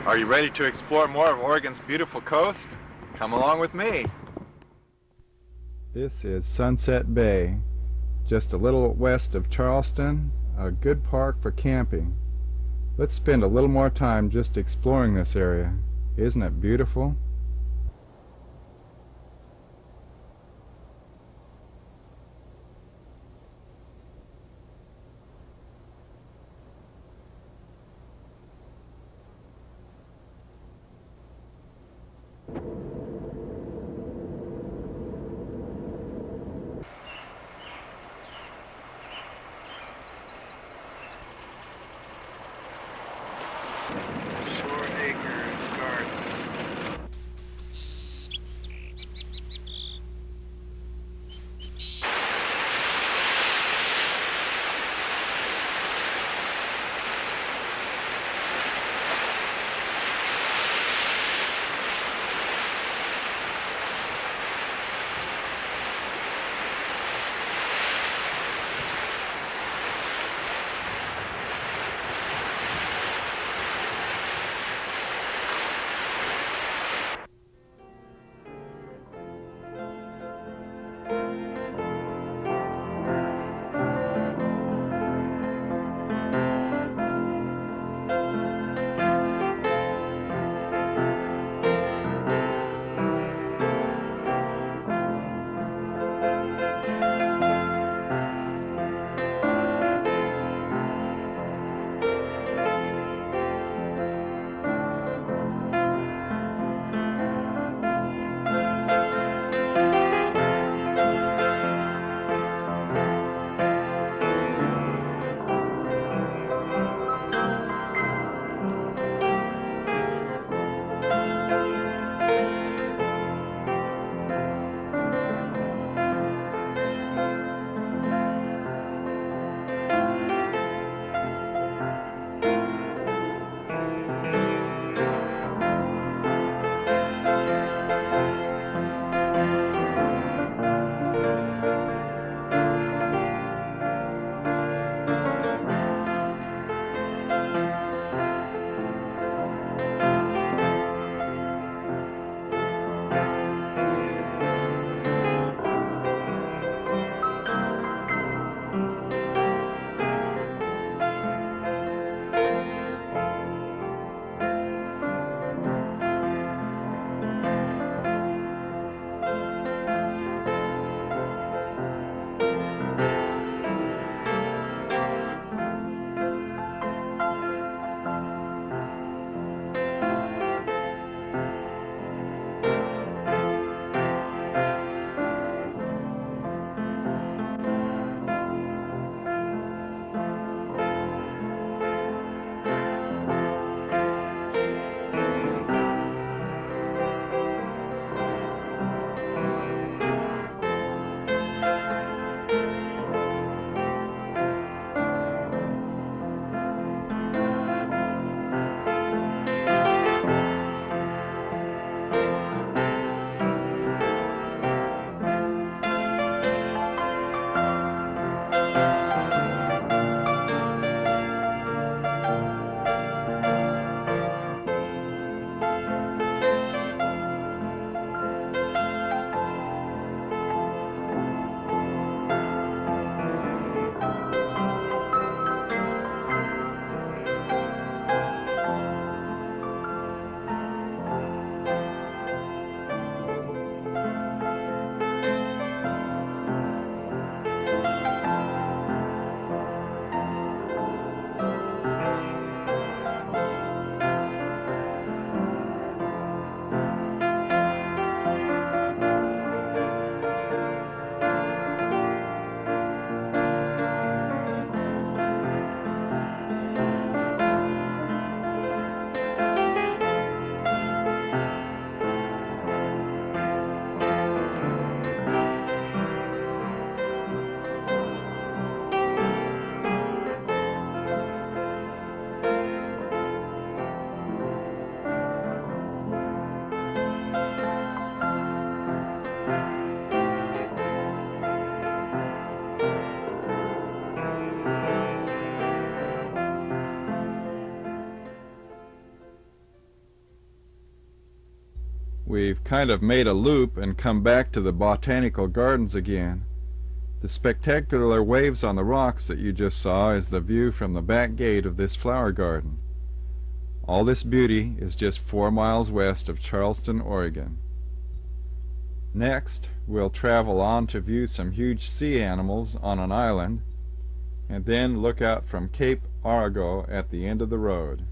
Are you ready to explore more of Oregon's beautiful coast? Come along with me. This is Sunset Bay, just a little west of Charleston, a good park for camping. Let's spend a little more time just exploring this area. Isn't it beautiful? we've kind of made a loop and come back to the botanical gardens again. The spectacular waves on the rocks that you just saw is the view from the back gate of this flower garden. All this beauty is just 4 miles west of Charleston, Oregon. Next, we'll travel on to view some huge sea animals on an island, and then look out from Cape Arago at the end of the road.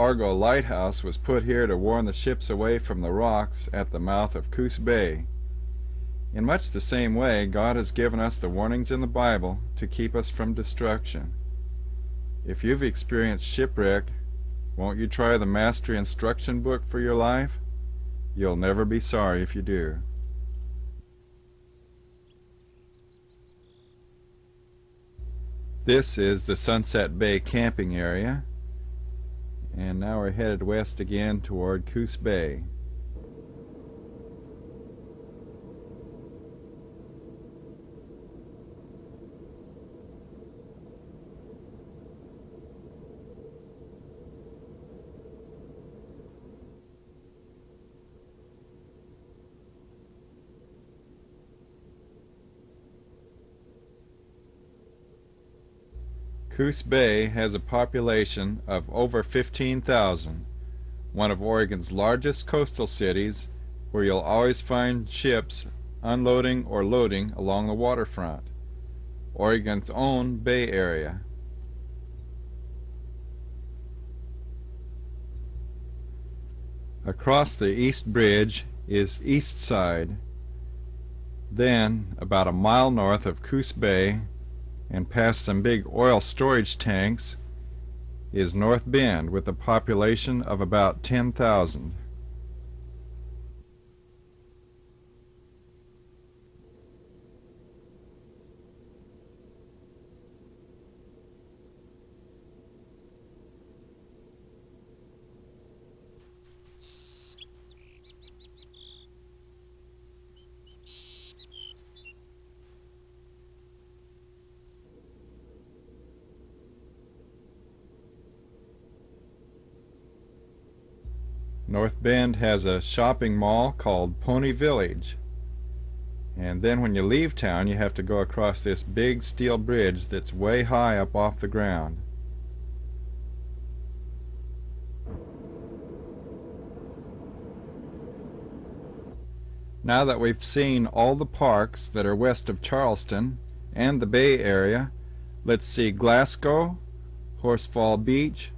Arago Lighthouse was put here to warn the ships away from the rocks at the mouth of Coos Bay. In much the same way, God has given us the warnings in the Bible to keep us from destruction. If you've experienced shipwreck, won't you try the Mastery Instruction Book for your life? You'll never be sorry if you do. This is the Sunset Bay camping area, and now we're headed west again toward Coos Bay. Coos Bay has a population of over 15,000, one of Oregon's largest coastal cities, where you'll always find ships unloading or loading along the waterfront. Oregon's own bay area. Across the East Bridge is Eastside. Then, about a mile north of Coos Bay, and past some big oil storage tanks, is North Bend with a population of about 10,000. North Bend has a shopping mall called Pony Village, and then when you leave town you have to go across this big steel bridge that's way high up off the ground. Now that we've seen all the parks that are west of Charleston and the Bay Area, let's see Glasgow, Horsfall Beach,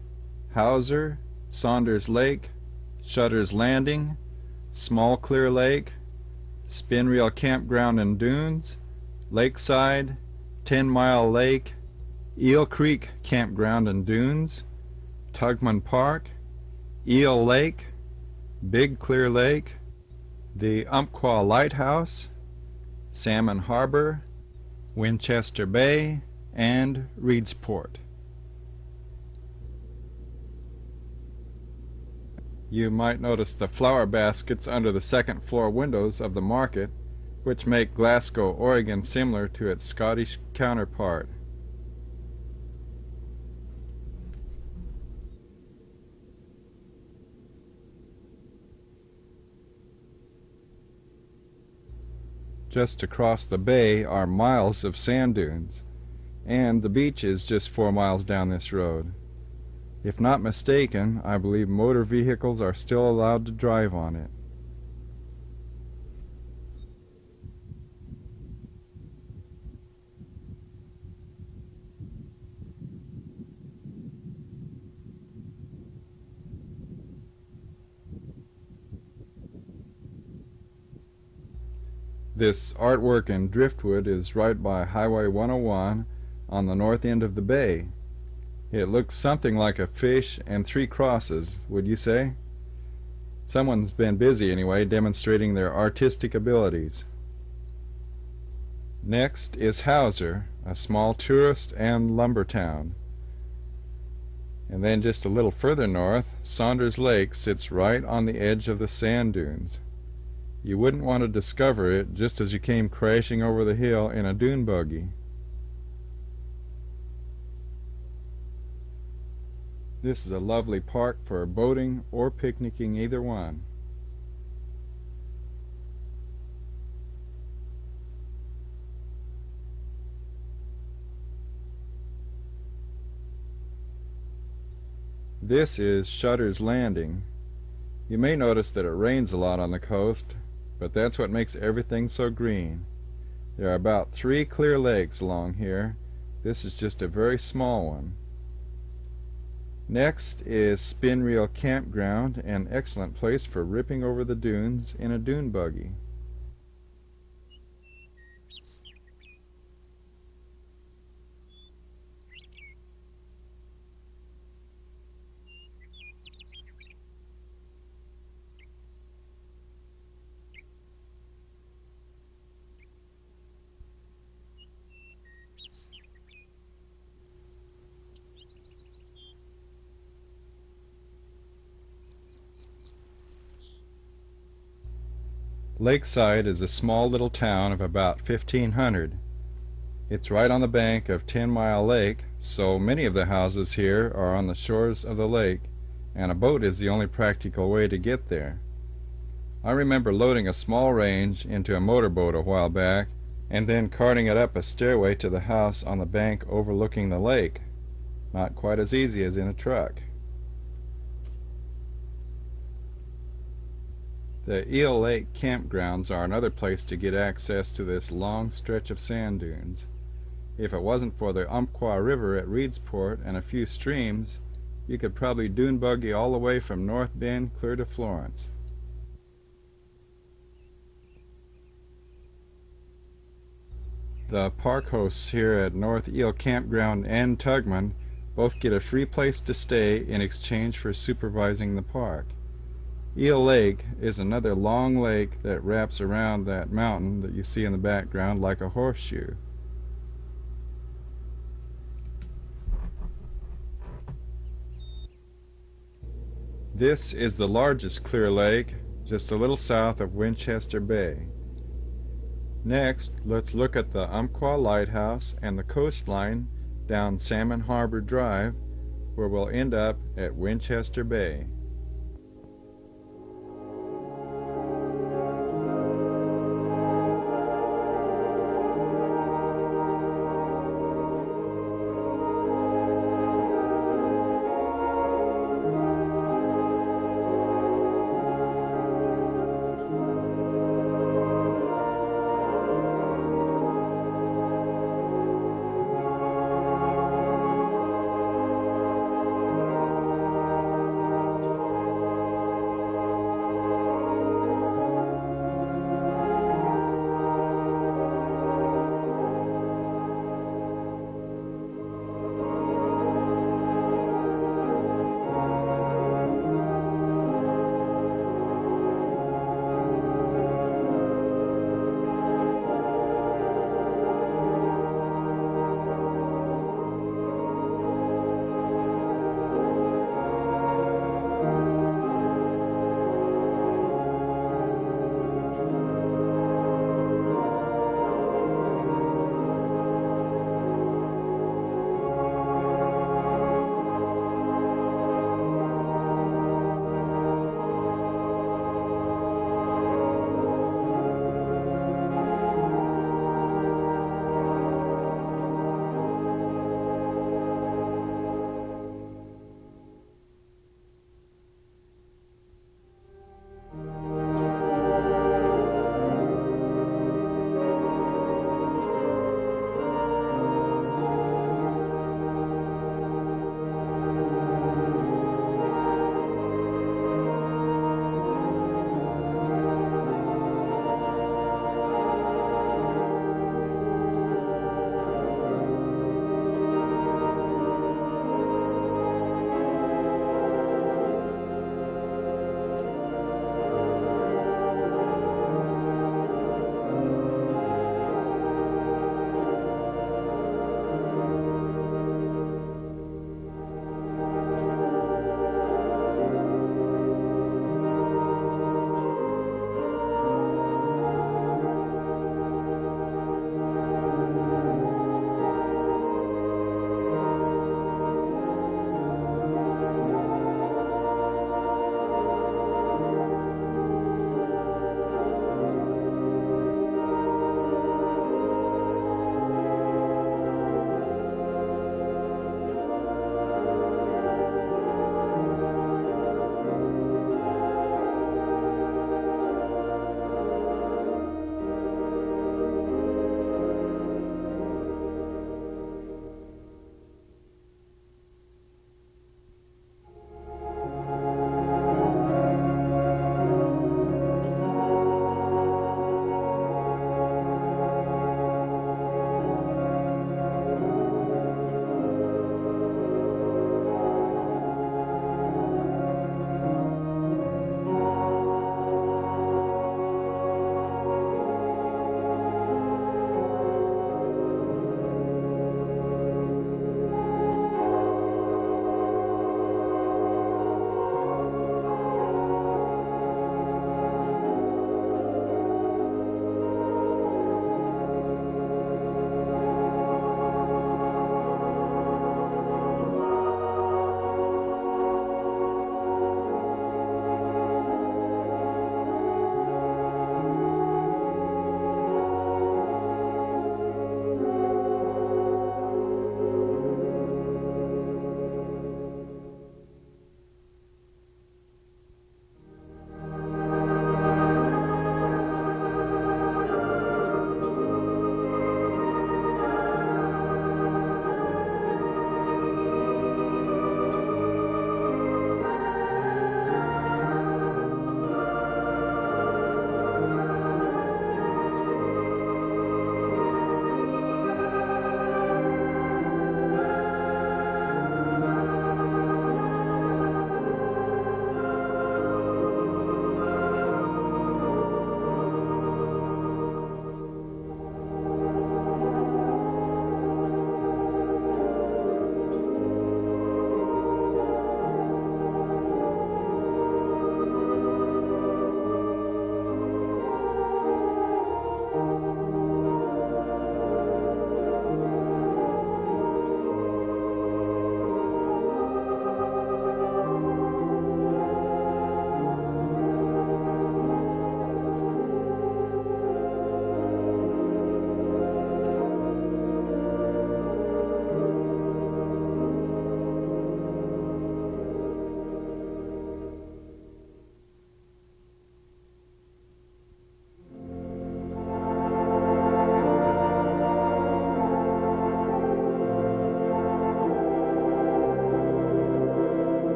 Hauser, Saunders Lake, Shutter's Landing, Small Clear Lake, Spinreel Campground and Dunes, Lakeside, 10 Mile Lake, Eel Creek Campground and Dunes, Tugman Park, Eel Lake, Big Clear Lake, the Umpqua Lighthouse, Salmon Harbor, Winchester Bay, and Reedsport. You might notice the flower baskets under the second floor windows of the market, which make Glasgow, Oregon similar to its Scottish counterpart. Just across the bay are miles of sand dunes, and the beach is just 4 miles down this road. If not mistaken, I believe motor vehicles are still allowed to drive on it. This artwork in driftwood is right by Highway 101 on the north end of the bay. It looks something like a fish and 3 crosses, would you say? Someone's been busy anyway, demonstrating their artistic abilities. Next is Hauser, a small tourist and lumber town. And then just a little further north, Saunders Lake sits right on the edge of the sand dunes. You wouldn't want to discover it just as you came crashing over the hill in a dune buggy. This is a lovely park for boating or picnicking, either one. This is Shutter's Landing. You may notice that it rains a lot on the coast, but that's what makes everything so green. There are about 3 clear lakes along here. This is just a very small one. Next is Spinreel Campground, an excellent place for ripping over the dunes in a dune buggy. Lakeside is a small little town of about 1,500. It's right on the bank of 10 Mile Lake, so many of the houses here are on the shores of the lake, and a boat is the only practical way to get there. I remember loading a small range into a motorboat a while back, and then carting it up a stairway to the house on the bank overlooking the lake. Not quite as easy as in a truck. The Eel Lake campgrounds are another place to get access to this long stretch of sand dunes. If it wasn't for the Umpqua River at Reedsport and a few streams, you could probably dune buggy all the way from North Bend clear to Florence. The park hosts here at North Eel Campground and Tugman both get a free place to stay in exchange for supervising the park. Eel Lake is another long lake that wraps around that mountain that you see in the background like a horseshoe. This is the largest clear lake, just a little south of Winchester Bay. Next, let's look at the Umpqua Lighthouse and the coastline down Salmon Harbor Drive, where we'll end up at Winchester Bay.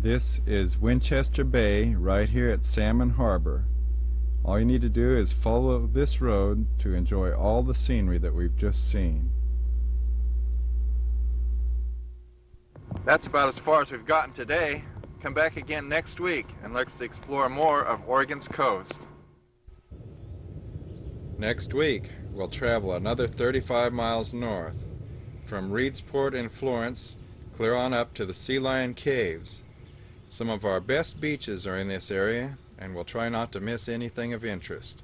This is Winchester Bay right here at Salmon Harbor. All you need to do is follow this road to enjoy all the scenery that we've just seen. That's about as far as we've gotten today. Come back again next week and let's explore more of Oregon's coast. Next week, we'll travel another 35 miles north, from Reedsport in Florence, clear on up to the Sea Lion Caves. Some of our best beaches are in this area, and we'll try not to miss anything of interest.